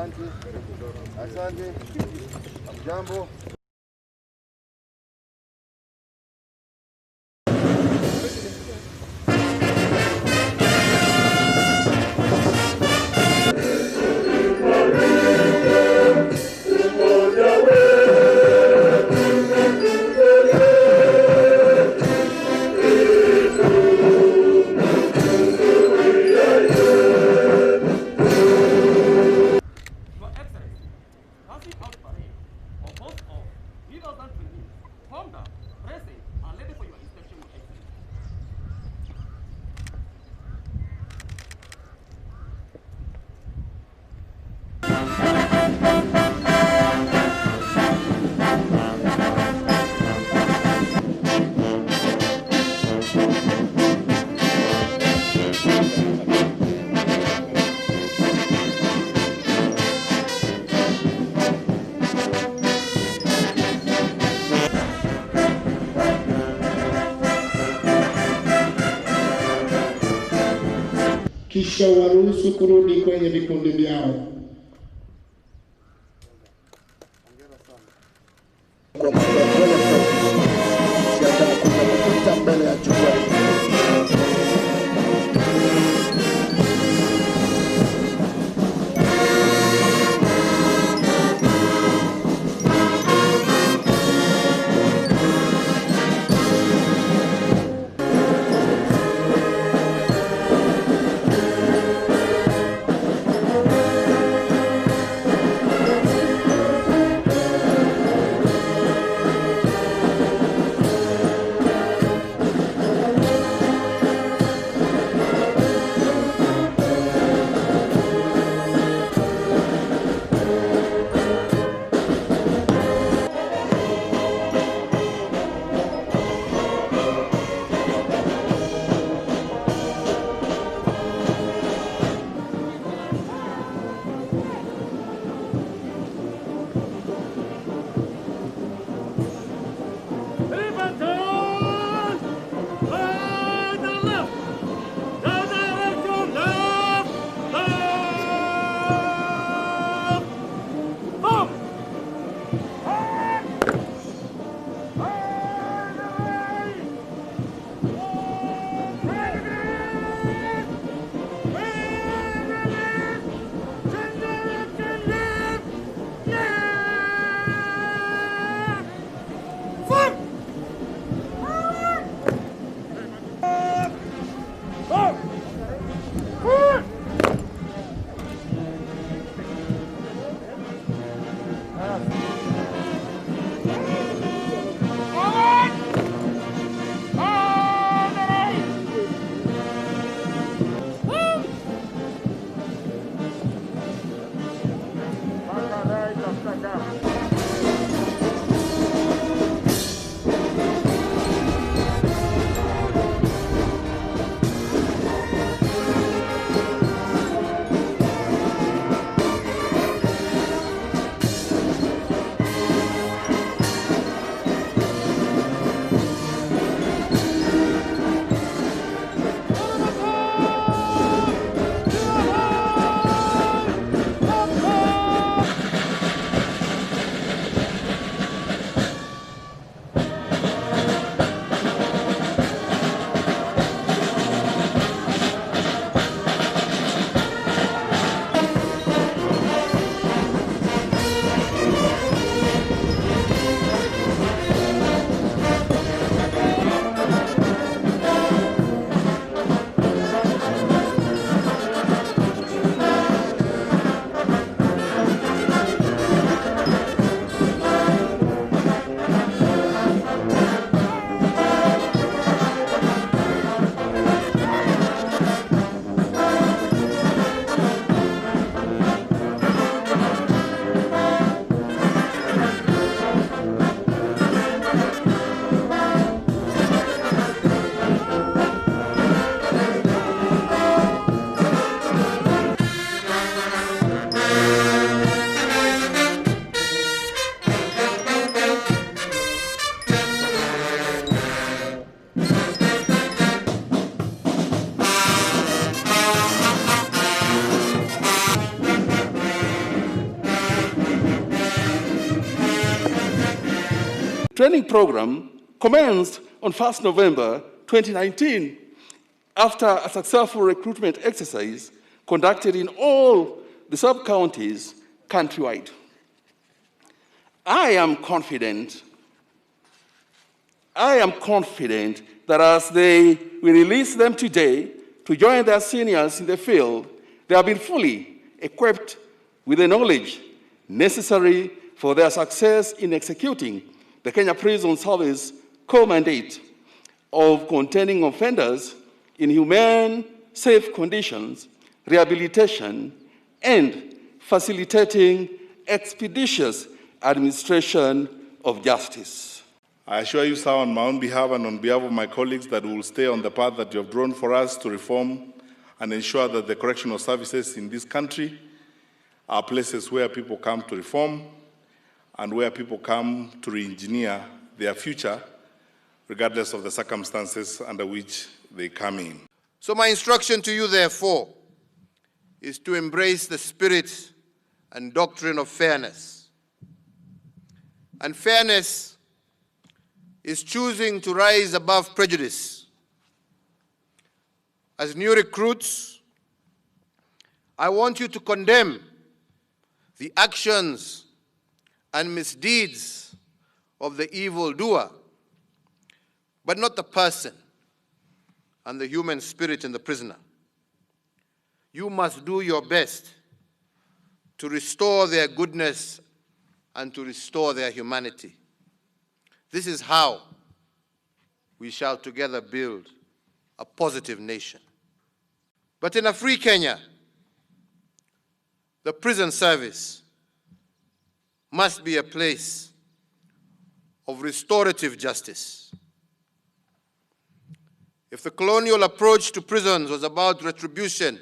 Asante. Asante. Jambo. Kisha waruhusu kurudi kwenye vikundi vyao. Kwa mbele ya jukwaa. training program commenced on 1st November 2019 after a successful recruitment exercise conducted in all the sub-counties countrywide. I am confident that as we release them today to join their seniors in the field, they have been fully equipped with the knowledge necessary for their success in executing the Kenya Prison Service core mandate of containing offenders in humane, safe conditions, rehabilitation, and facilitating expeditious administration of justice. I assure you, sir, on my own behalf and on behalf of my colleagues, that we will stay on the path that you have drawn for us to reform and ensure that the correctional services in this country are places where people come to reform and where people come to re-engineer their future, regardless of the circumstances under which they come in. So my instruction to you, therefore, is to embrace the spirit and doctrine of fairness. And fairness is choosing to rise above prejudice. As new recruits, I want you to condemn the actions and misdeeds of the evildoer, but not the person and the human spirit in the prisoner. You must do your best to restore their goodness and to restore their humanity. This is how we shall together build a positive nation. But in a free Kenya, the prison service must be a place of restorative justice. If the colonial approach to prisons was about retribution,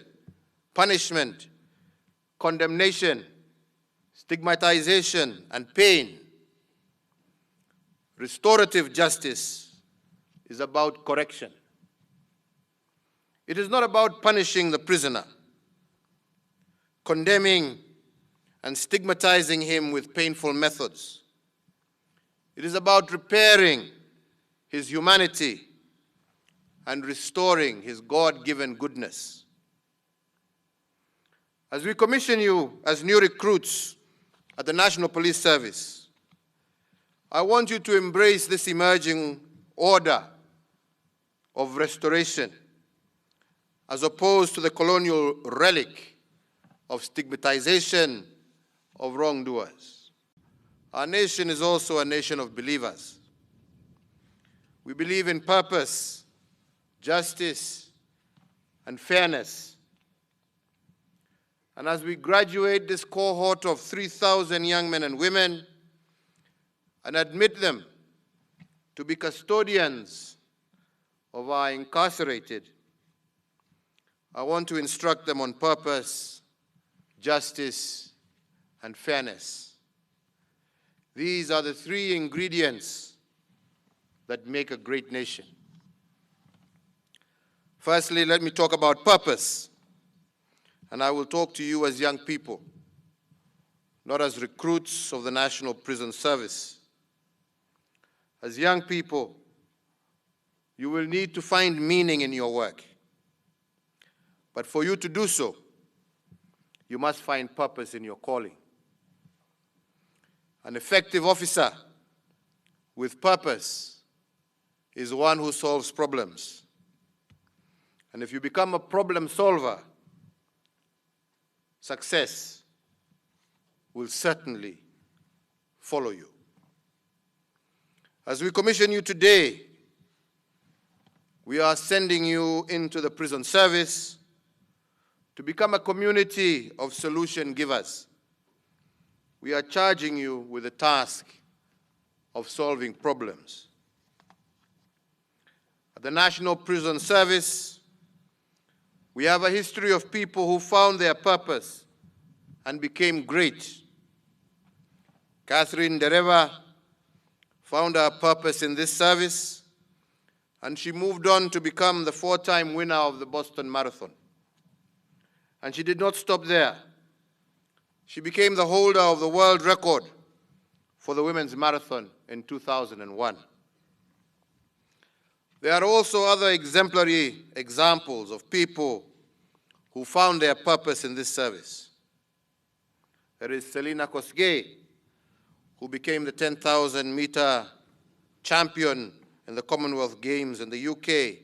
punishment, condemnation, stigmatization, and pain, restorative justice is about correction. It is not about punishing the prisoner, condemning and stigmatizing him with painful methods. It is about repairing his humanity and restoring his God-given goodness. As we commission you as new recruits at the National Police Service, I want you to embrace this emerging order of restoration as opposed to the colonial relic of stigmatization of wrongdoers. Our nation is also a nation of believers. We believe in purpose, justice, and fairness. And as we graduate this cohort of 3,000 young men and women and admit them to be custodians of our incarcerated, I want to instruct them on purpose, justice, and fairness. These are the three ingredients that make a great nation. Firstly, let me talk about purpose. And I will talk to you as young people, not as recruits of the National Prison Service. As young people, you will need to find meaning in your work. But for you to do so, you must find purpose in your calling. An effective officer with purpose is one who solves problems. And if you become a problem solver, success will certainly follow you. As we commission you today, we are sending you into the prison service to become a community of solution givers. We are charging you with the task of solving problems. At the National Prison Service, we have a history of people who found their purpose and became great. Catherine Dereva found her purpose in this service, and she moved on to become the 4-time winner of the Boston Marathon. And she did not stop there. She became the holder of the world record for the women's marathon in 2001. There are also other exemplary examples of people who found their purpose in this service. There is Selina Kosgei, who became the 10,000-meter champion in the Commonwealth Games in the UK,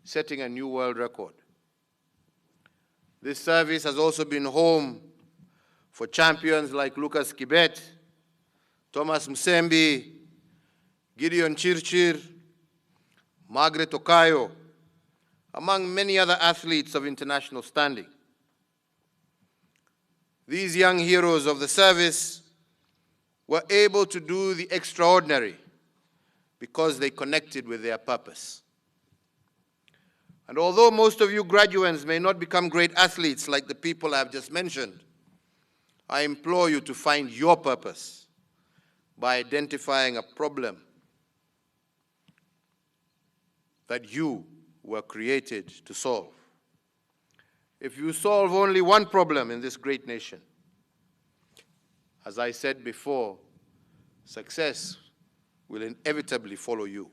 setting a new world record. This service has also been home for champions like Lucas Kibet, Thomas Msembi, Gideon Chirchir, Margaret Okayo, among many other athletes of international standing. These young heroes of the service were able to do the extraordinary because they connected with their purpose. And although most of you graduates may not become great athletes like the people I have just mentioned, I implore you to find your purpose by identifying a problem that you were created to solve. If you solve only one problem in this great nation, as I said before, success will inevitably follow you.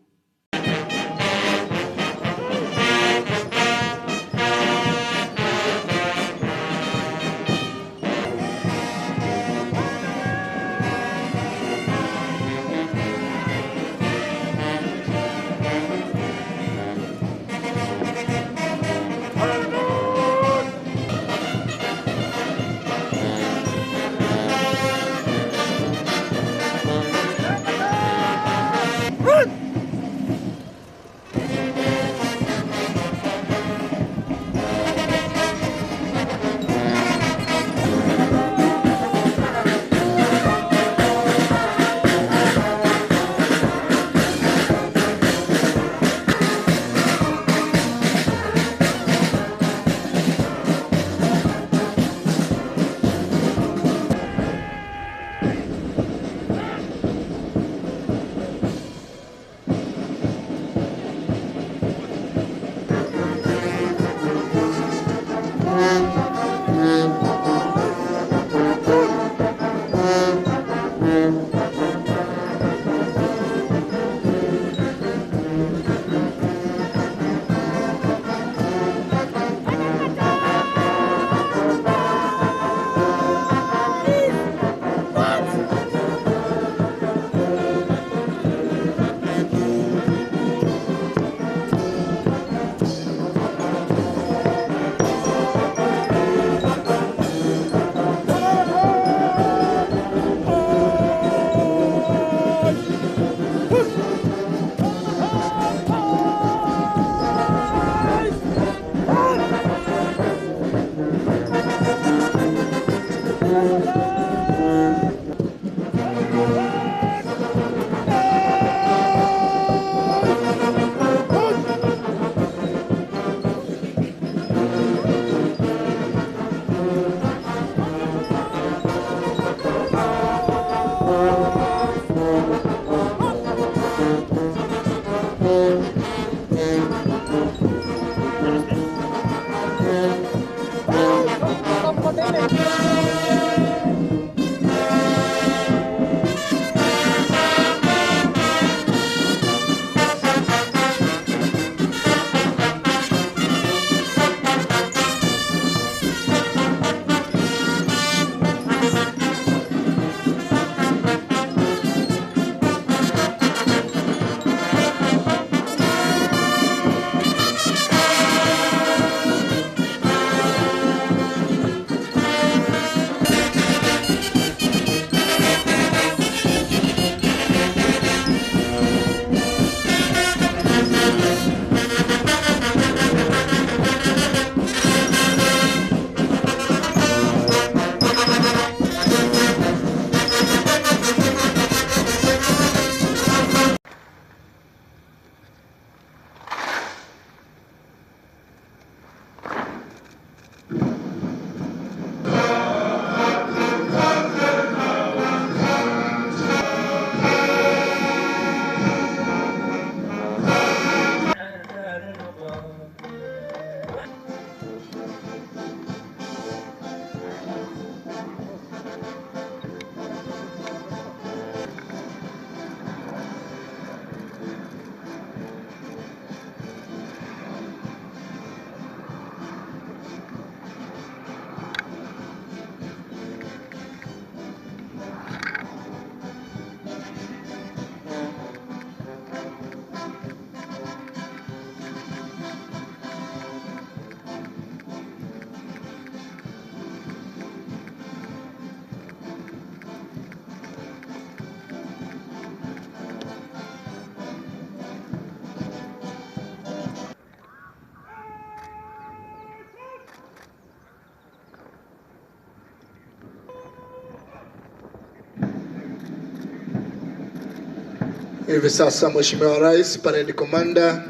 Hivi sasa Mheshimiwa Rais, Parade Commander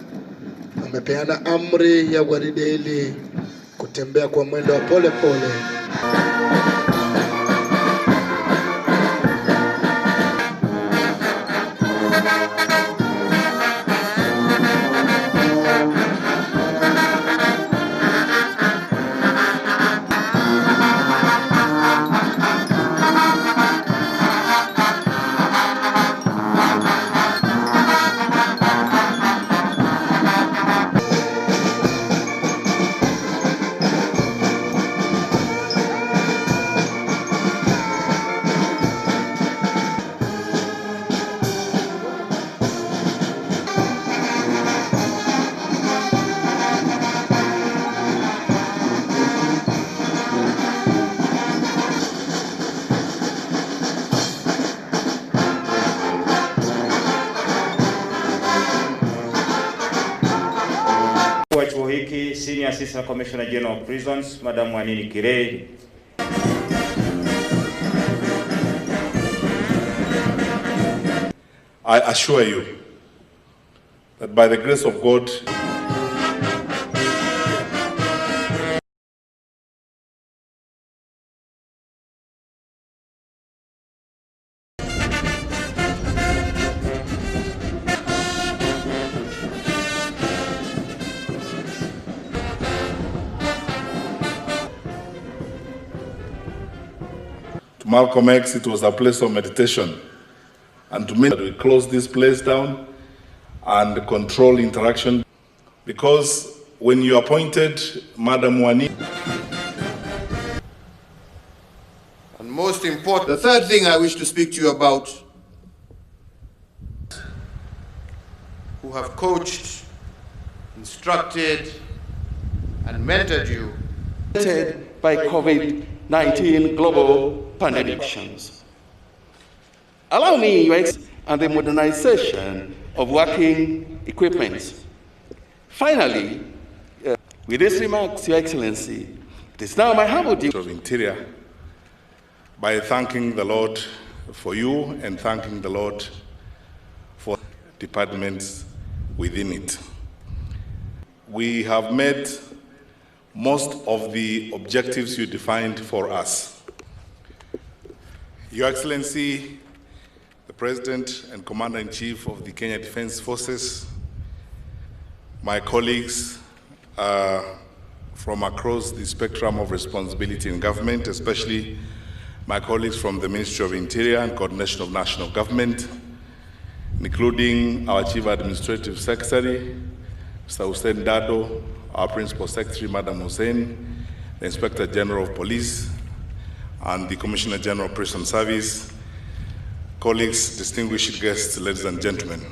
amepeana amri ya gwaride hili kutembea kwa mwendo wa pole pole. Wa chuo hiki Senior Assistant Commissioner General of Prisons Madam Wanini Kirei, I assure you that by the grace of God, to Malcolm X, it was a place of meditation. And to me, that we close this place down and control interaction. Because when you appointed Madam Wani, And most important, the third thing I wish to speak to you about, who have coached, instructed, and mentored you by COVID-19 global pandemics. Allow me, Your Excellency, and the modernization of working equipment. Finally, with these remarks, Your Excellency, it is now my humble duty of Interior, by thanking the Lord for you and thanking the Lord for departments within it. We have met most of the objectives you defined for us. Your Excellency, the President and Commander-in-Chief of the Kenya Defense Forces, my colleagues from across the spectrum of responsibility in government, especially my colleagues from the Ministry of Interior and Coordination of National Government, including our Chief Administrative Secretary, Mr. Hussein Dado, our Principal Secretary, Madam Hussein, the Inspector General of Police, and the Commissioner General of Prison Service, colleagues, distinguished guests, ladies and gentlemen.